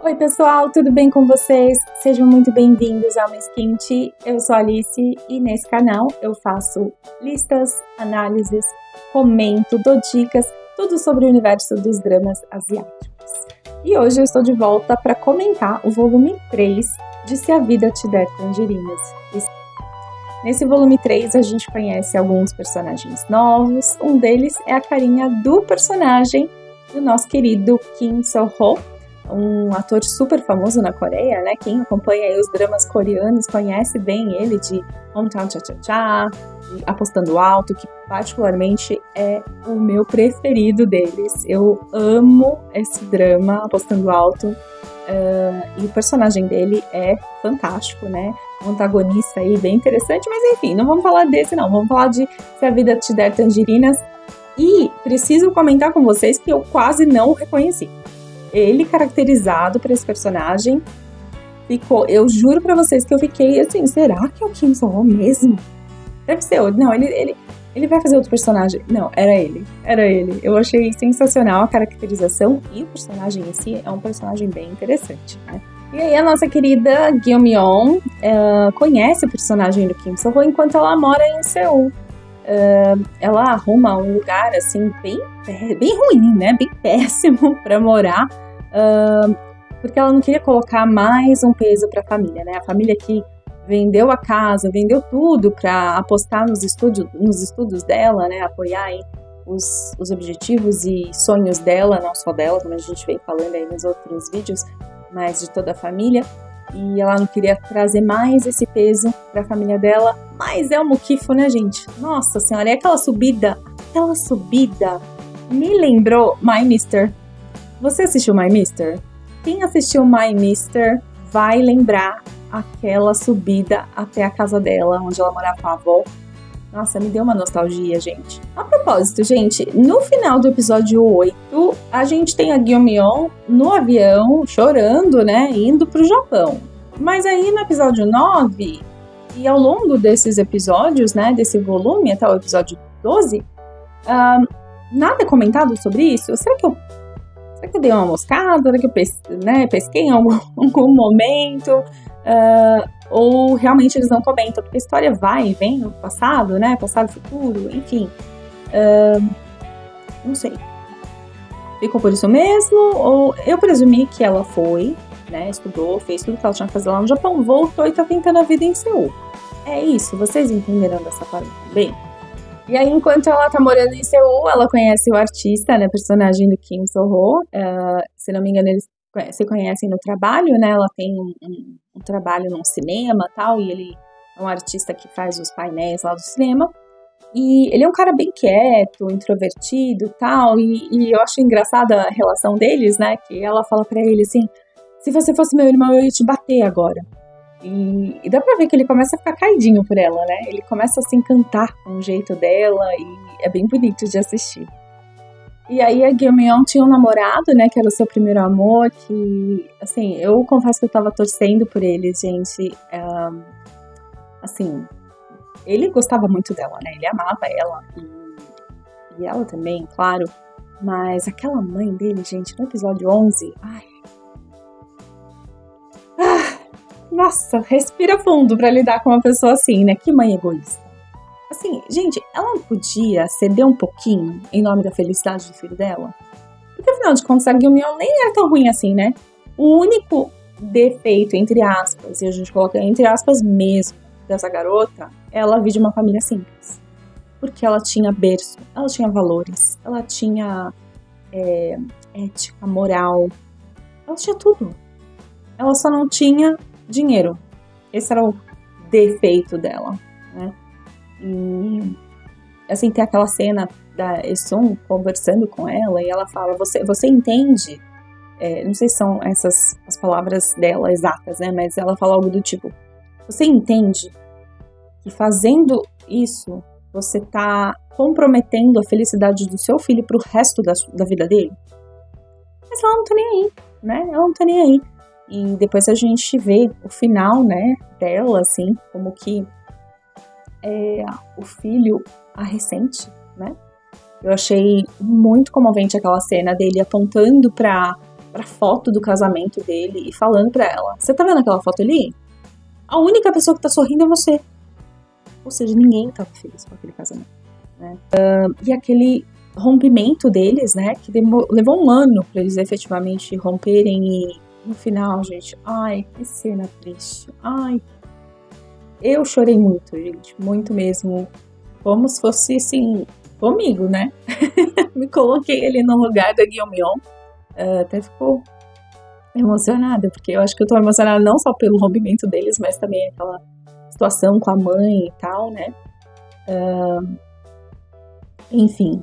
Oi pessoal, tudo bem com vocês? Sejam muito bem-vindos ao Mês Quente. Eu sou a Alice e nesse canal eu faço listas, análises, comento, dou dicas, tudo sobre o universo dos dramas asiáticos. E hoje eu estou de volta para comentar o volume 3 de Se a Vida Te Der Tangerinas. Nesse volume 3 a gente conhece alguns personagens novos, um deles é a carinha do personagem do nosso querido Kim So-ho, um ator super famoso na Coreia, né? Quem acompanha aí os dramas coreanos conhece bem ele de Hometown Cha-Cha-Cha, de Apostando Alto, que particularmente é o meu preferido deles. Eu amo esse drama, Apostando Alto, e o personagem dele é fantástico, né? Um antagonista aí bem interessante, mas enfim, não vamos falar desse não, vamos falar de Se a Vida Te Der Tangerinas. E preciso comentar com vocês que eu quase não reconheci. Ele caracterizado para esse personagem ficou, eu juro para vocês que eu fiquei assim, será que é o Kim So-ho mesmo? Deve ser outro, não, ele vai fazer outro personagem. Não, era ele. Eu achei sensacional a caracterização e o personagem em si é um personagem bem interessante, né? E aí a nossa querida Gyeom-yeon conhece o personagem do Kim So-ho enquanto ela mora em Seul. Ela arruma um lugar assim bem ruim, né? Bem péssimo para morar, porque ela não queria colocar mais um peso para a família, né? A família que vendeu a casa, vendeu tudo para apostar nos estudos dela, né? Apoiar aí os objetivos e sonhos dela, não só dela, como a gente veio falando aí nos outros vídeos, mas de toda a família. E ela não queria trazer mais esse peso para a família dela, mas é um muquifo, né, gente? Nossa senhora, e aquela subida me lembrou My Mister. Você assistiu My Mister? Quem assistiu My Mister vai lembrar aquela subida até a casa dela, onde ela morava com a avó. Nossa, me deu uma nostalgia, gente. A propósito, gente, no final do episódio 8, a gente tem a Gyeom-yeon no avião, chorando, né, indo pro Japão. Mas aí no episódio 9, e ao longo desses episódios, né, desse volume, até o episódio 12, nada é comentado sobre isso? Será que eu dei uma moscada? Será que eu pesquei em algum momento? Ou realmente eles não comentam, porque a história vai e vem no passado, né? Passado, futuro, enfim. Não sei. Ficou por isso mesmo? Ou eu presumi que ela foi, né? Estudou, fez tudo que ela tinha que fazer lá no Japão, voltou e tá tentando a vida em Seul. É isso, vocês entenderam dessa forma bem? E aí, enquanto ela tá morando em Seul, ela conhece o artista, né? Personagem do Kim So-ho. Se não me engano, eles se conhecem no trabalho, né? Ela tem um trabalho num cinema e tal, e ele é um artista que faz os painéis lá do cinema. E ele é um cara bem quieto, introvertido e tal, e eu acho engraçada a relação deles, né? Que ela fala pra ele assim, se você fosse meu irmão, eu ia te bater agora. E dá pra ver que ele começa a ficar caidinho por ela, né? Ele começa a se encantar com o jeito dela e é bem bonito de assistir. E aí a Gyeom-yeon tinha um namorado, né, que era o seu primeiro amor, que, assim, eu confesso que eu tava torcendo por ele, gente. Assim, ele gostava muito dela, né, ele amava ela, e ela também, claro. Mas aquela mãe dele, gente, no episódio 11, nossa, respira fundo pra lidar com uma pessoa assim, né, que mãe egoísta. Assim, gente, ela não podia ceder um pouquinho em nome da felicidade do filho dela? Porque afinal de contas, a Gyeom-yeon nem era tão ruim assim, né? O único defeito, entre aspas, e a gente coloca entre aspas mesmo, dessa garota, ela vive de uma família simples. Porque ela tinha berço, ela tinha valores, ela tinha ética, moral, ela tinha tudo. Ela só não tinha dinheiro. Esse era o defeito dela, né? E, assim, tem aquela cena da Esun conversando com ela e ela fala, você entende? Não sei se são essas as palavras dela exatas, né? Mas ela fala algo do tipo, você entende que fazendo isso, você tá comprometendo a felicidade do seu filho pro resto da vida dele? Mas ela não tá nem aí, né? Ela não tá nem aí. E depois a gente vê o final, né, dela, assim, como que o filho a ressente, né? Eu achei muito comovente aquela cena dele apontando para pra foto do casamento dele e falando pra ela: você tá vendo aquela foto ali? A única pessoa que tá sorrindo é você. Ou seja, ninguém tava feliz com aquele casamento, né? E aquele rompimento deles, né? Que levou um ano pra eles efetivamente romperem e no final, gente, ai, que cena triste. Ai, eu chorei muito, gente, muito mesmo. Como se fosse, assim, comigo, né? Me coloquei ali no lugar da Guilmion. Até ficou emocionada, porque eu acho que eu tô emocionada não só pelo rompimento deles, mas também aquela situação com a mãe e tal, né? Enfim.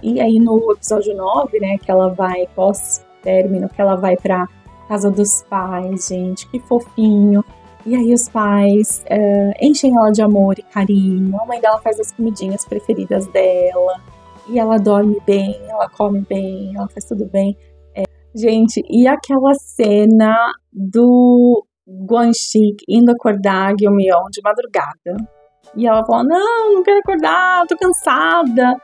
E aí no episódio 9, né, que ela vai, pós-término, que ela vai pra casa dos pais, gente, que fofinho. E aí os pais enchem ela de amor e carinho, a mãe dela faz as comidinhas preferidas dela, e ela dorme bem, ela come bem, ela faz tudo bem. Gente, e aquela cena do Guanxi indo acordar a Guilmion de madrugada. E ela fala, não quero acordar, tô cansada.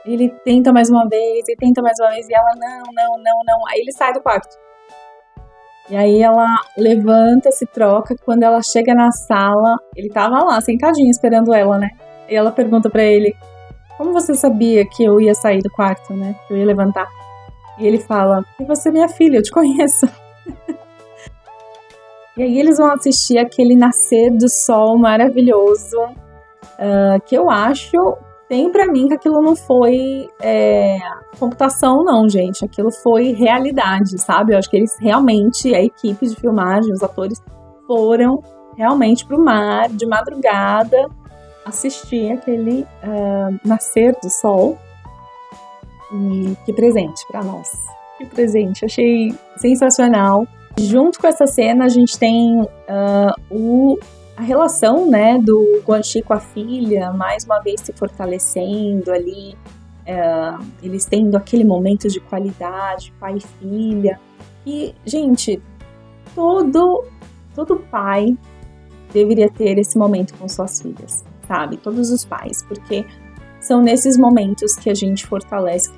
Ele tenta mais uma vez, e tenta mais uma vez, e ela, não. Aí ele sai do quarto. E aí ela levanta, se troca, quando ela chega na sala, ele tava lá, sentadinho, esperando ela, né? E ela pergunta pra ele, como você sabia que eu ia sair do quarto, né? Que eu ia levantar? E ele fala, porque você é minha filha, eu te conheço. E aí eles vão assistir aquele nascer do sol maravilhoso, que eu acho, tem pra mim que aquilo não foi computação não, gente. Aquilo foi realidade, sabe? Eu acho que eles realmente, a equipe de filmagem, os atores, foram realmente pro mar, de madrugada, assistir aquele nascer do sol. E que presente pra nós. Que presente, achei sensacional. Junto com essa cena, a gente tem a relação, né, do Guanxi com a filha, mais uma vez se fortalecendo ali, eles tendo aquele momento de qualidade, pai e filha. E, gente, todo pai deveria ter esse momento com suas filhas, sabe? Todos os pais, porque são nesses momentos que a gente fortalece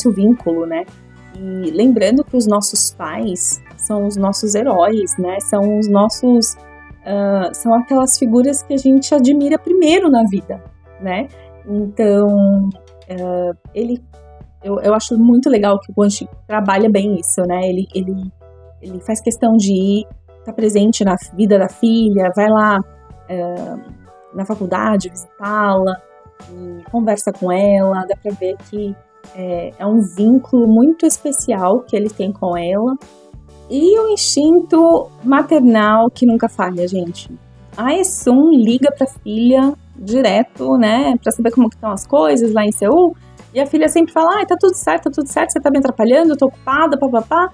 o vínculo, né? E lembrando que os nossos pais são os nossos heróis, né? São os nossos... são aquelas figuras que a gente admira primeiro na vida, né? Então, eu acho muito legal que o Guanxi trabalha bem isso, né? Ele faz questão de estar presente na vida da filha, vai lá na faculdade visitá-la, e conversa com ela, dá pra ver que é um vínculo muito especial que ele tem com ela. E o instinto maternal que nunca falha, gente. A Esun liga pra filha direto, né, pra saber como que estão as coisas lá em Seul, e a filha sempre fala, tá tudo certo, você tá me atrapalhando, eu tô ocupada, papapá.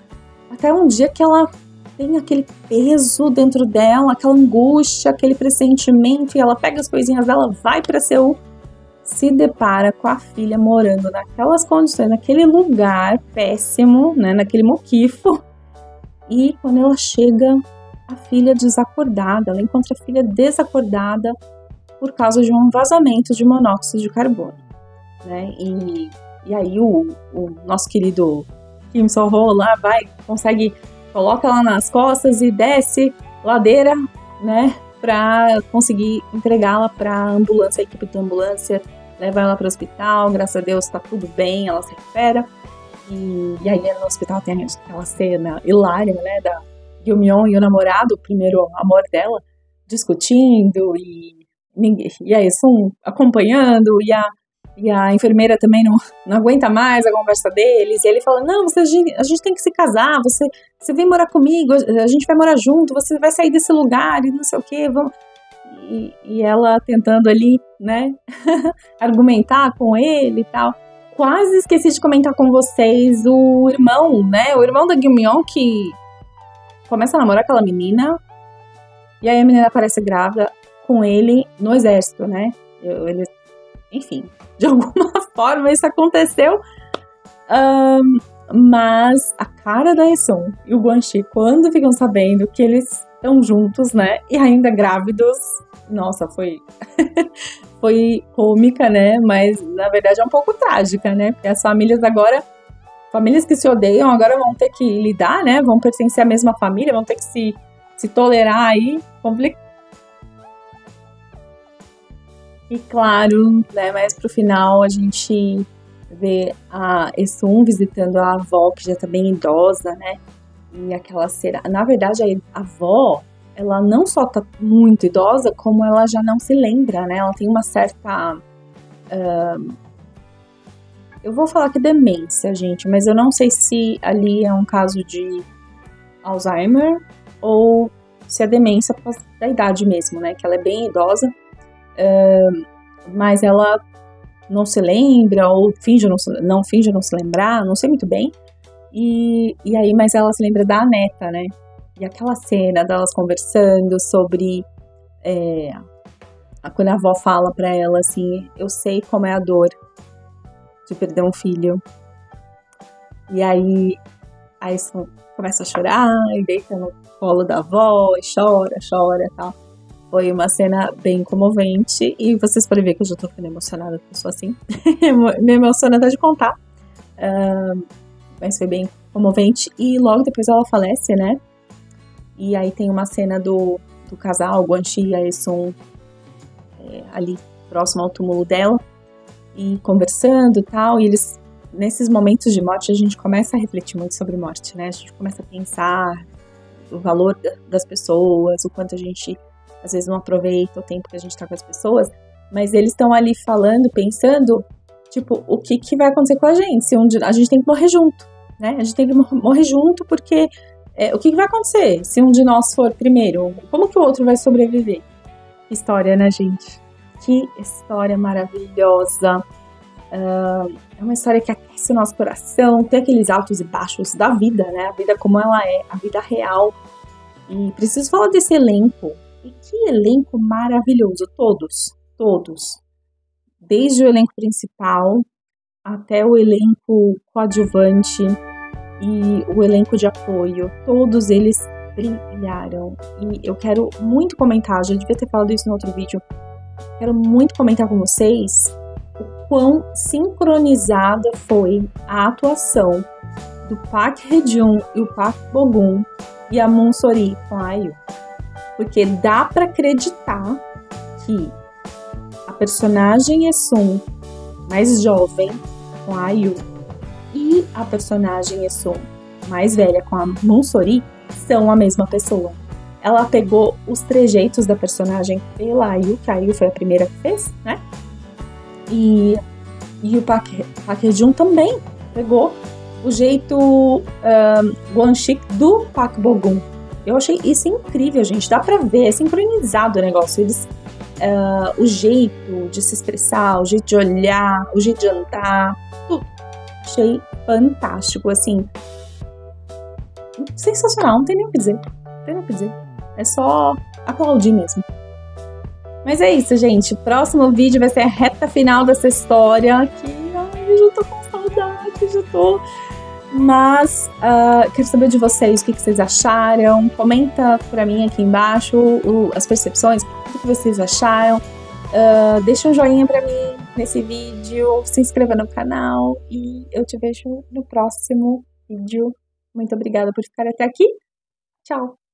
Até um dia que ela tem aquele peso dentro dela, aquela angústia, aquele pressentimento, e ela pega as coisinhas dela, vai pra Seul, se depara com a filha morando naquelas condições, naquele lugar péssimo, né, naquele moquifo. E quando ela chega, a filha desacordada, ela encontra a filha desacordada por causa de um vazamento de monóxido de carbono, né? E aí o nosso querido Kim So-ho lá coloca ela nas costas e desce ladeira, né, pra conseguir entregá-la pra ambulância, a equipe da ambulância leva ela para o hospital, graças a Deus tá tudo bem, ela se recupera. E aí no hospital tem aquela cena hilária, né, da Guilmion e o namorado, o primeiro amor dela, discutindo, e a Esun acompanhando, e a enfermeira também não aguenta mais a conversa deles, e ele fala, não, a gente tem que se casar, você vem morar comigo, a gente vai morar junto, você vai sair desse lugar, e não sei o que, vamos... E ela tentando ali, né, argumentar com ele e tal. Quase esqueci de comentar com vocês o irmão, né, o irmão da Guilmion que começa a namorar aquela menina, e aí a menina aparece grávida com ele no exército, né, enfim, de alguma forma isso aconteceu, mas a cara da Esun e o Guanxi, quando ficam sabendo que eles estão juntos, né, e ainda grávidos, nossa, foi cômica, né, mas na verdade é um pouco trágica, né, porque as famílias agora famílias que se odeiam agora vão ter que lidar, né? Vão pertencer à mesma família, vão ter que se tolerar aí. E claro, né, mais pro final a gente vê a Essun visitando a avó, que já tá bem idosa, né? E aquela cena. Na verdade, a avó, ela não só tá muito idosa, como ela já não se lembra, né? Ela tem uma certa. Eu vou falar que demência, gente, mas eu não sei se ali é um caso de Alzheimer ou se é demência por causa da idade mesmo, né? Que ela é bem idosa, mas ela não se lembra ou finge não se lembrar, não sei muito bem. E aí, mas ela se lembra da neta, né? E aquela cena delas conversando sobre quando a avó fala pra ela assim, eu sei como é a dor de perder um filho. E aí Essun começa a chorar e deita no colo da avó e chora e tal. Foi uma cena bem comovente e vocês podem ver que eu já tô ficando emocionada porque eu sou assim. Me emociona até de contar. Mas foi bem comovente. E logo depois ela falece, né? E aí tem uma cena do casal, o Guanxi e a Essun, ali próximo ao túmulo dela. E conversando e tal. E eles, nesses momentos de morte, a gente começa a refletir muito sobre morte, né? A gente começa a pensar o valor das pessoas, o quanto a gente às vezes não aproveita o tempo que a gente tá com as pessoas, mas eles estão ali falando, pensando, tipo, o que vai acontecer com a gente, se a gente tem que morrer junto, né? A gente tem que morrer junto porque o que vai acontecer se um de nós for primeiro? Como que o outro vai sobreviver? História, né, gente? Que história maravilhosa! É uma história que aquece o nosso coração, tem aqueles altos e baixos da vida, né? A vida como ela é, a vida real. E preciso falar desse elenco. E que elenco maravilhoso, todos. Desde o elenco principal até o elenco coadjuvante e o elenco de apoio, todos eles brilharam. E eu quero muito comentar, já devia ter falado isso no outro vídeo, quero muito comentar com vocês o quão sincronizada foi a atuação do Park Hae-jun e o Park Bo-gum e a Moon-soori com a IU. Porque dá pra acreditar que a personagem Essun mais jovem com a IU e a personagem Essun mais velha com a Moon-soori são a mesma pessoa. Ela pegou os trejeitos da personagem pela IU, que a IU foi a primeira que fez, né? E o Park Hae-jun também pegou o jeito Guanxi do Park Bo-gum. Eu achei isso incrível, gente. Dá pra ver, é sincronizado o negócio. O jeito de se expressar, o jeito de olhar, o jeito de andar, tudo. Achei fantástico, assim. Sensacional, não tem nem o que dizer. É só aplaudir mesmo. Mas é isso, gente. Próximo vídeo vai ser a reta final dessa história. Que eu já tô com saudade, já tô. Mas quero saber de vocês o que vocês acharam. Comenta pra mim aqui embaixo as percepções, o que vocês acharam. Deixa um joinha pra mim nesse vídeo, se inscreva no canal e eu te vejo no próximo vídeo. Muito obrigada por ficar até aqui. Tchau!